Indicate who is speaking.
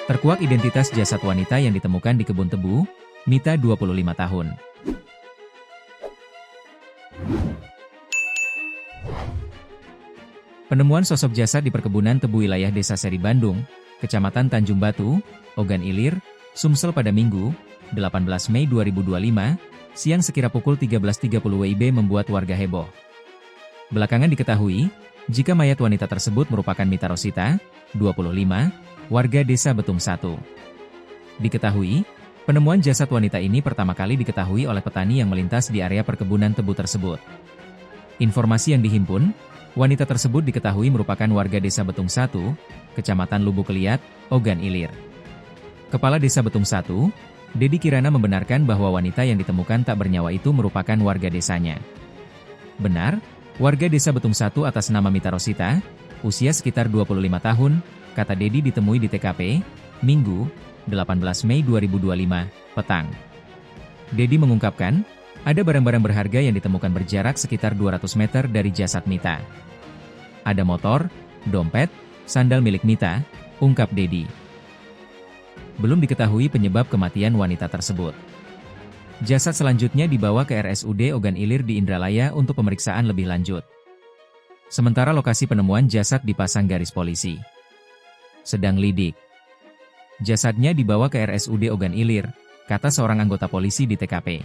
Speaker 1: Terkuak identitas jasad wanita yang ditemukan di kebun tebu, Mita 25 tahun. Penemuan sosok jasad di perkebunan tebu wilayah Desa Seri Bandung, Kecamatan Tanjung Batu, Ogan Ilir, Sumsel pada Minggu, 18 Mei 2025, siang sekira pukul 13.30 WIB membuat warga heboh. Belakangan diketahui, jika mayat wanita tersebut merupakan Mita Rosita, 25, warga Desa Betung 1. Diketahui, penemuan jasad wanita ini pertama kali diketahui oleh petani yang melintas di area perkebunan tebu tersebut. Informasi yang dihimpun, wanita tersebut diketahui merupakan warga Desa Betung 1, Kecamatan Lubuk Keliat, Ogan Ilir. Kepala Desa Betung 1, Dedi Kirana membenarkan bahwa wanita yang ditemukan tak bernyawa itu merupakan warga desanya. Benar, warga Desa Betung 1 atas nama Mita Rosita, usia sekitar 25 tahun, kata Dedi ditemui di TKP, Minggu, 18 Mei 2025, petang. Dedi mengungkapkan, ada barang-barang berharga yang ditemukan berjarak sekitar 200 meter dari jasad Mita. Ada motor, dompet, sandal milik Mita, ungkap Dedi. Belum diketahui penyebab kematian wanita tersebut. Jasad selanjutnya dibawa ke RSUD Ogan Ilir di Indralaya untuk pemeriksaan lebih lanjut. Sementara lokasi penemuan jasad dipasang garis polisi. Sedang lidik. Jasadnya dibawa ke RSUD Ogan Ilir, kata seorang anggota polisi di TKP.